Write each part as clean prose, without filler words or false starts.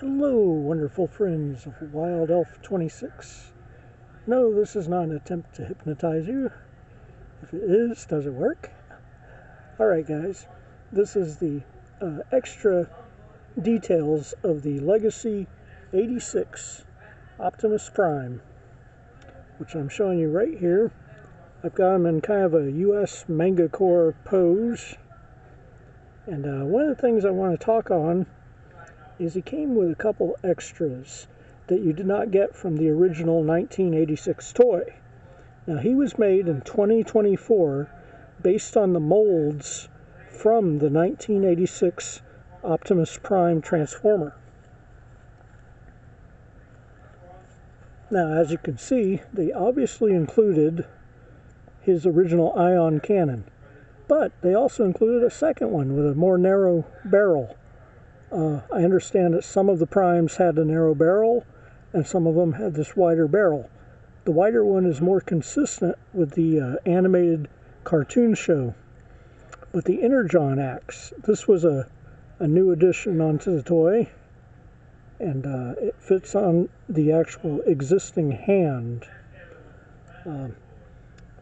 Hello, wonderful friends of Wild Elf 26. No, this is not an attempt to hypnotize you. If it is, does it work? Alright guys, this is the extra details of the Legacy 86 Optimus Prime, which I'm showing you right here. I've got him in kind of a US manga core pose. And one of the things I want to talk on is he came with a couple extras that you did not get from the original 1986 toy. Now, he was made in 2024 based on the molds from the 1986 Optimus Prime Transformer. Now, as you can see, they obviously included his original ion cannon, but they also included a second one with a more narrow barrel. I understand that some of the Primes had a narrow barrel and some of them had this wider barrel. The wider one is more consistent with the animated cartoon show. But the Energon axe, this was a new addition onto the toy, and it fits on the actual existing hand.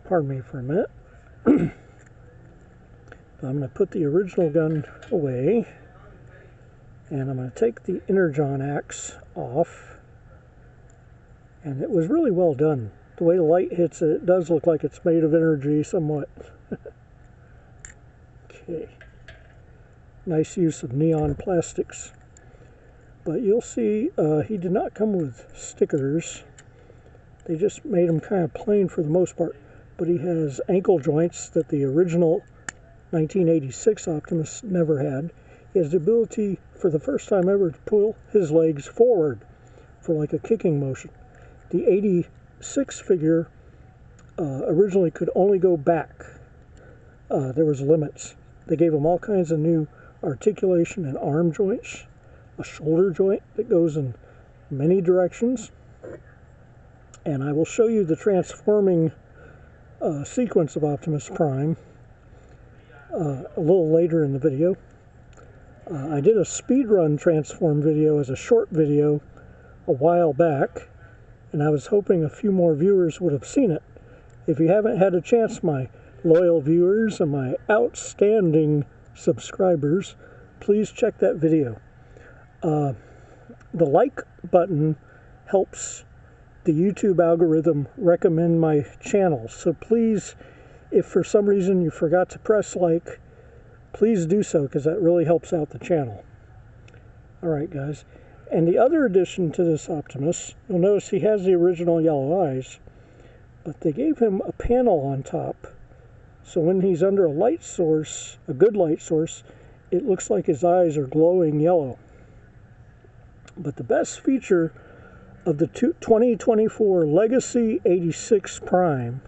Pardon me for a minute. I'm going to put the original gun away. And I'm going to take the Energon axe off. And it was really well done. The way the light hits it, it does look like it's made of energy somewhat. Okay. Nice use of neon plastics. But you'll see he did not come with stickers. They just made him kind of plain for the most part. But he has ankle joints that the original 1986 Optimus never had. He has the ability, for the first time ever, to pull his legs forward for like a kicking motion. The 86 figure originally could only go back. There was limits. They gave him all kinds of new articulation and arm joints, a shoulder joint that goes in many directions. And I will show you the transforming sequence of Optimus Prime a little later in the video. I did a speedrun transform video as a short video a while back, and I was hoping a few more viewers would have seen it. If you haven't had a chance, my loyal viewers and my outstanding subscribers, please check that video. The like button helps the YouTube algorithm recommend my channel, so please, if for some reason you forgot to press like, please do so, because that really helps out the channel. Alright guys, and the other addition to this Optimus, you'll notice he has the original yellow eyes, but they gave him a panel on top, so when he's under a light source, a good light source, it looks like his eyes are glowing yellow. But the best feature of the 2024 Legacy 86 Prime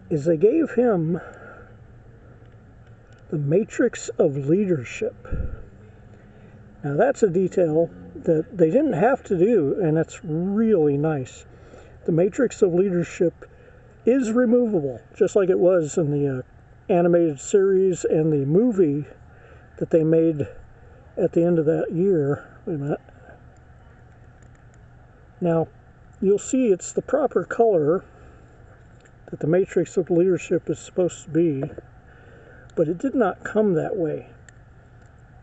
is they gave him the Matrix of Leadership. Now that's a detail that they didn't have to do, and it's really nice. The Matrix of Leadership is removable, just like it was in the animated series and the movie that they made at the end of that year. Wait a minute. Now, you'll see it's the proper color that the Matrix of Leadership is supposed to be, but it did not come that way.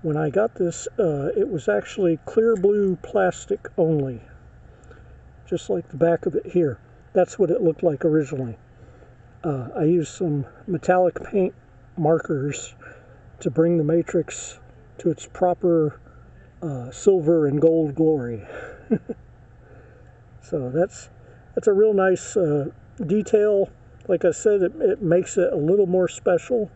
When I got this, it was actually clear blue plastic only, just like the back of it here. That's what it looked like originally. I used some metallic paint markers to bring the Matrix to its proper silver and gold glory. So that's a real nice detail. Like I said, it makes it a little more special.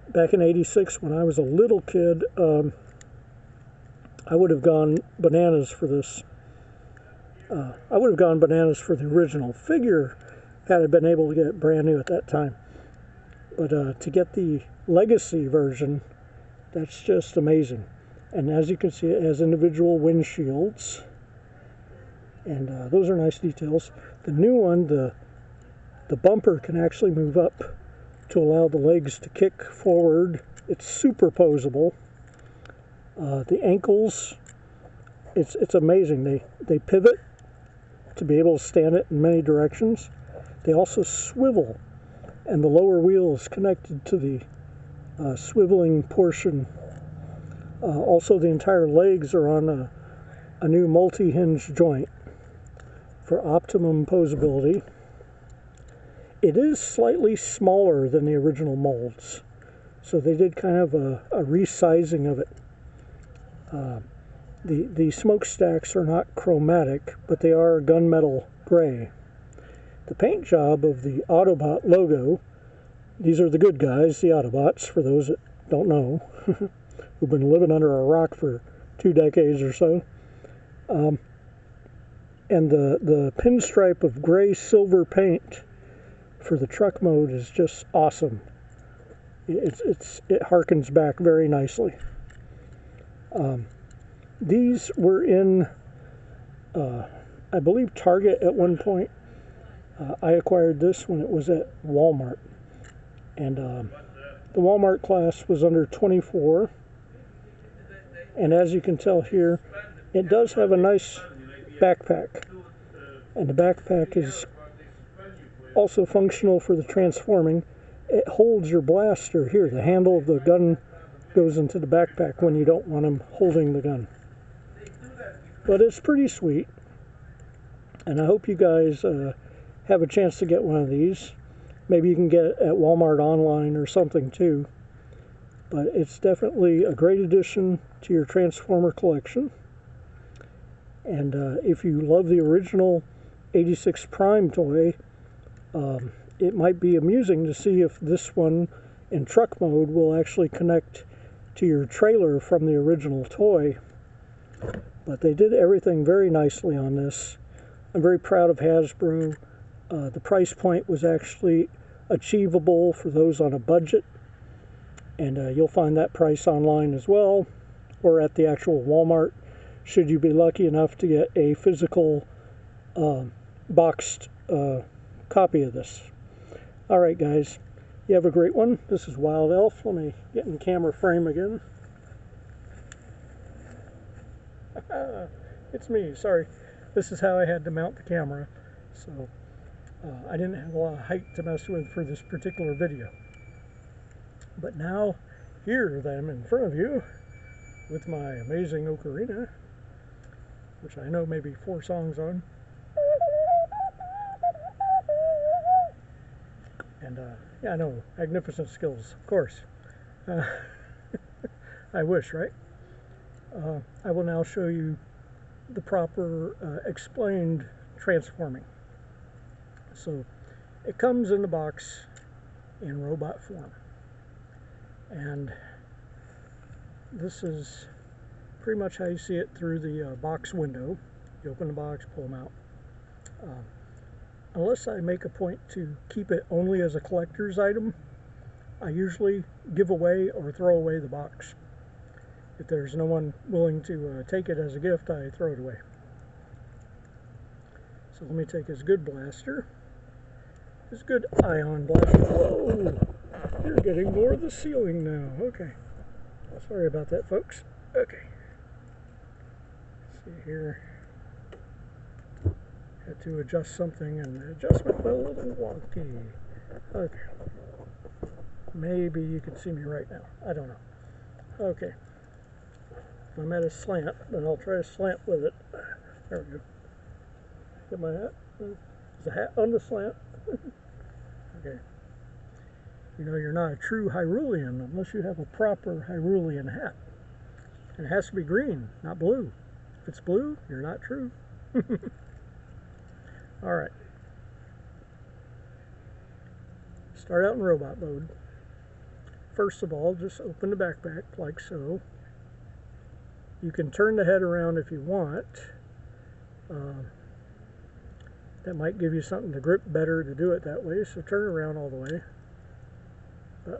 Back in '86, when I was a little kid, I would have gone bananas for this. I would have gone bananas for the original figure had I been able to get it brand new at that time. But to get the Legacy version, that's just amazing. And as you can see, it has individual windshields. And those are nice details. The new one, the bumper can actually move up to allow the legs to kick forward. It's superposable. The ankles, it's amazing. They pivot to be able to stand it in many directions. They also swivel, and the lower wheel is connected to the swiveling portion. Also, the entire legs are on a new multi-hinge joint for optimum posability. It is slightly smaller than the original molds, so they did kind of a resizing of it. The smokestacks are not chromatic, but they are gunmetal gray. The paint job of the Autobot logo, these are the good guys, the Autobots, for those that don't know, who've been living under a rock for 2 decades or so. And the pinstripe of gray silver paint for the truck mode is just awesome. It harkens back very nicely. These were in, I believe, Target at one point. I acquired this when it was at Walmart. And the Walmart class was under 24. And as you can tell here, it does have a nice backpack. And the backpack is also functional for the transforming. It holds your blaster here. The handle of the gun goes into the backpack when you don't want him holding the gun. But it's pretty sweet. And I hope you guys have a chance to get one of these. Maybe you can get it at Walmart online or something too. But it's definitely a great addition to your Transformer collection. And if you love the original 86 Prime toy, it might be amusing to see if this one in truck mode will actually connect to your trailer from the original toy. But they did everything very nicely on this. I'm very proud of Hasbro. The price point was actually achievable for those on a budget. And you'll find that price online as well, or at the actual Walmart, should you be lucky enough to get a physical boxed copy of this. Alright guys, you have a great one. This is Wild Elf. Let me get in camera frame again. It's me, sorry. This is how I had to mount the camera. So I didn't have a lot of height to mess with for this particular video. But now, here that I'm in front of you with my amazing ocarina, which I know maybe 4 songs on. And yeah, I know, magnificent skills, of course. I wish, right? I will now show you the proper explained transforming. So it comes in the box in robot form. And this is pretty much how you see it through the box window. You open the box, pull them out. Unless I make a point to keep it only as a collector's item, I usually give away or throw away the box. If there's no one willing to take it as a gift, I throw it away. So let me take his good blaster. His good ion blaster. Whoa! You're getting more of the ceiling now. Okay. Sorry about that, folks. Okay. Let's see here. Had to adjust something, and the adjustment was a little wonky. Okay. Maybe you can see me right now. I don't know. Okay. If I'm at a slant, then I'll try to slant with it. There we go. Get my hat. There's a hat on the slant. Okay. You know, you're not a true Hyrulean unless you have a proper Hyrulean hat. And it has to be green, not blue. If it's blue, you're not true. Alright. Start out in robot mode. First of all, just open the backpack like so. You can turn the head around if you want. That might give you something to grip better to do it that way, so turn it around all the way.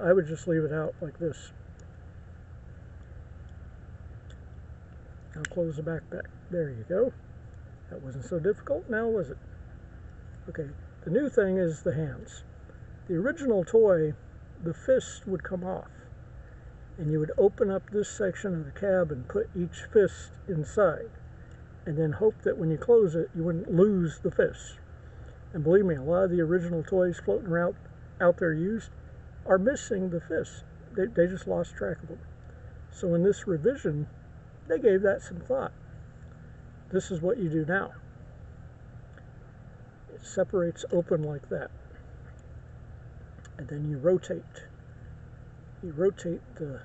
I would just leave it out like this. Now close the backpack. There you go. That wasn't so difficult now, was it? Okay, the new thing is the hands. The original toy, the fist would come off. and you would open up this section of the cab and put each fist inside, and then hope that when you close it, you wouldn't lose the fists. And believe me, a lot of the original toys floating around out there used are missing the fists. They just lost track of them. So in this revision, they gave that some thought. This is what you do now. It separates open like that. And then you rotate. You rotate the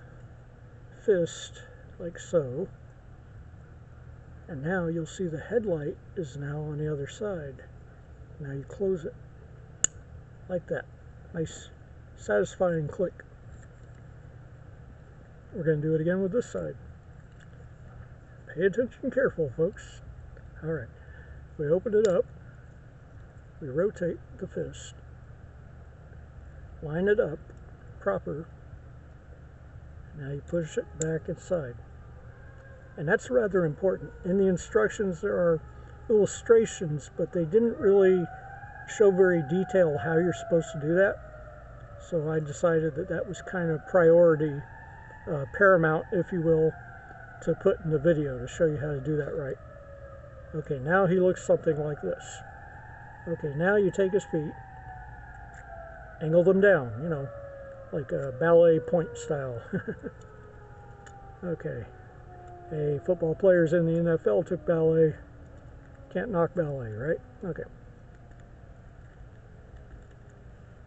fist like so. And now you'll see the headlight is now on the other side. Now you close it like that. Nice, satisfying click. We're going to do it again with this side. Pay attention careful, folks. All right. We open it up. We rotate the fist. Line it up proper. Now you push it back inside. And that's rather important. In the instructions there are illustrations, but they didn't really show very detailed how you're supposed to do that. So I decided that that was kind of priority, paramount, if you will, to put in the video to show you how to do that right. Okay, now he looks something like this. Okay, now you take his feet, angle them down, you know, like a ballet point style. Okay. Hey, football players in the NFL took ballet. Can't knock ballet, right? Okay.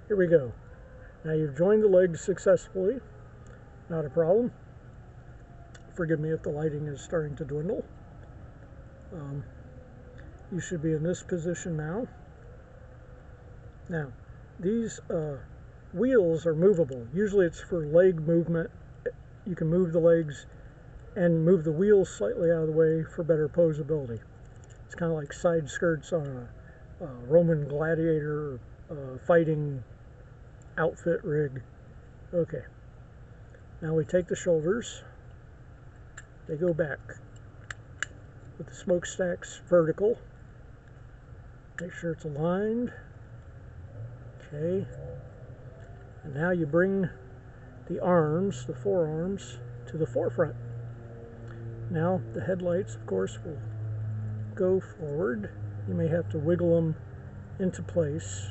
Here we go. Now you've joined the legs successfully. Not a problem. Forgive me if the lighting is starting to dwindle. You should be in this position now. Now, these wheels are movable. Usually it's for leg movement. You can move the legs and move the wheels slightly out of the way for better posability. It's kind of like side skirts on a Roman gladiator fighting outfit rig. Okay. Now we take the shoulders. They go back with the smokestacks vertical. Make sure it's aligned. Okay. And now you bring the arms, the forearms, to the forefront. Now the headlights, of course, will go forward. You may have to wiggle them into place.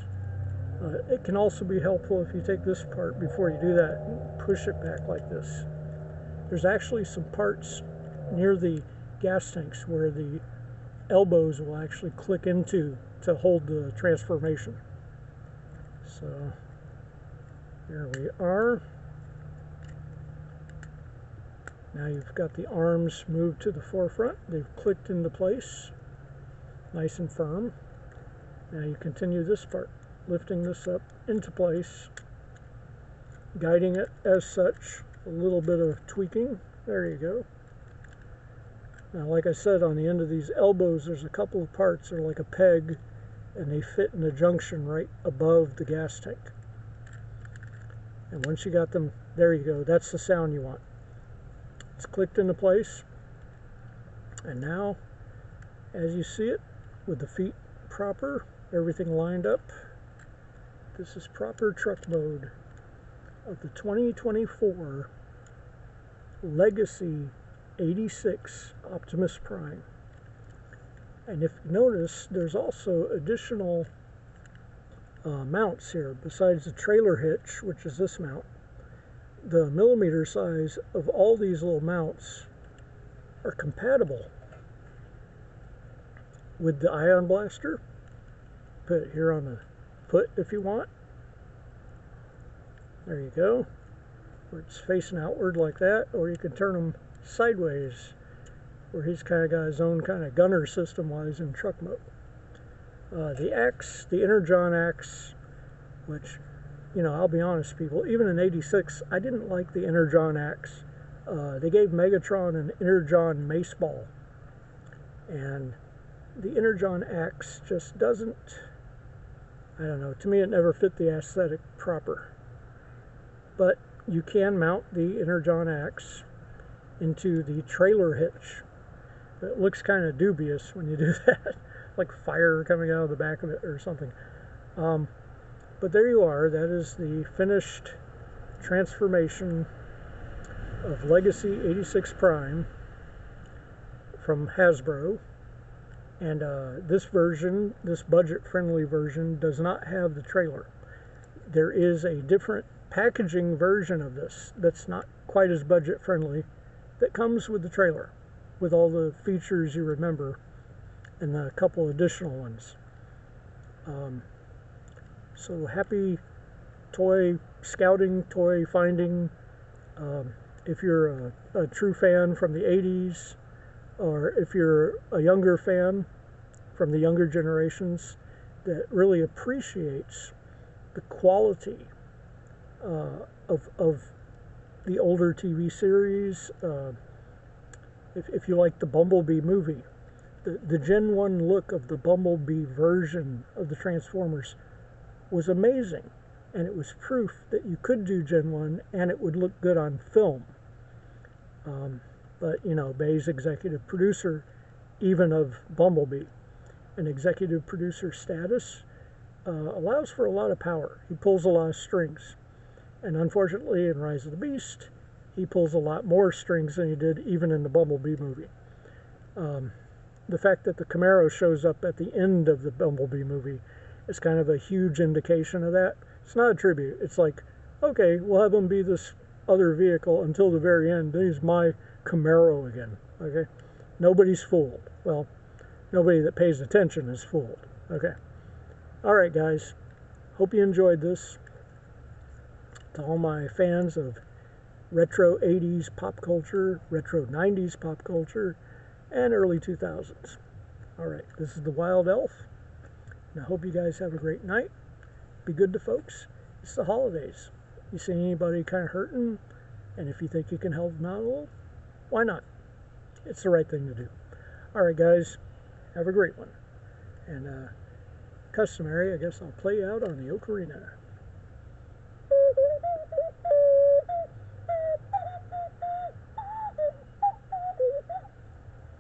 It can also be helpful if you take this part before you do that and push it back like this. There's actually some parts near the gas tanks where the elbows will actually click into to hold the transformation. So here we are. Now you've got the arms moved to the forefront. They've clicked into place, nice and firm. Now you continue this part, lifting this up into place, guiding it as such, a little bit of tweaking. There you go. Now, like I said, on the end of these elbows, there's a couple of parts that are like a peg, and they fit in a junction right above the gas tank. And once you got them, there you go. That's the sound you want. It's clicked into place. And now, as you see it, with the feet proper, everything lined up, this is proper truck mode of the 2024 Legacy 86 Optimus Prime. And if you notice, there's also additional mounts here besides the trailer hitch, which is this mount. The millimeter size of all these little mounts are compatible with the ion blaster. Put it here on the foot if you want. There you go. Where it's facing outward like that, or you can turn them sideways where he's kind of got his own kind of gunner system while he's in truck mode. The axe, the Energon axe, which, you know, I'll be honest, people, even in 86, I didn't like the Energon axe. They gave Megatron an Energon mace ball, and the Energon axe just doesn't, I don't know, to me it never fit the aesthetic proper. But you can mount the Energon axe into the trailer hitch. It looks kind of dubious when you do that, like fire coming out of the back of it or something. But there you are. That is the finished transformation of Legacy 86 Prime from Hasbro. And this version, this budget-friendly version, does not have the trailer. There is a different packaging version of this that's not quite as budget-friendly that comes with the trailer, with all the features you remember, and a couple additional ones. So happy toy scouting, toy finding. If you're a true fan from the 80s, or if you're a younger fan from the younger generations that really appreciates the quality of the older TV series, if you like the Bumblebee movie, the Gen 1 look of the Bumblebee version of the Transformers was amazing, and it was proof that you could do Gen 1 and it would look good on film. But, you know, Bay's executive producer, even of Bumblebee, an executive producer status allows for a lot of power. He pulls a lot of strings. And unfortunately, in Rise of the Beast, he pulls a lot more strings than he did even in the Bumblebee movie. The fact that the Camaro shows up at the end of the Bumblebee movie is kind of a huge indication of that. It's not a tribute. It's like, okay, we'll have him be this other vehicle until the very end. He's my Camaro again, okay? Nobody's fooled. Well, nobody that pays attention is fooled, okay? All right, guys. Hope you enjoyed this. To all my fans of retro 80s pop culture, retro 90s pop culture, and early 2000s. All right, this is the Wild Elf, and I hope you guys have a great night. Be good to folks. It's the holidays. You see anybody kind of hurting, and if you think you can help them out a little, why not? It's the right thing to do. All right, guys, have a great one. And customary, I guess I'll play out on the ocarina.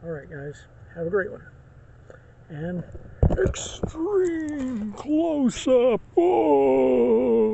All right, guys, have a great one. And extreme close-up. Oh!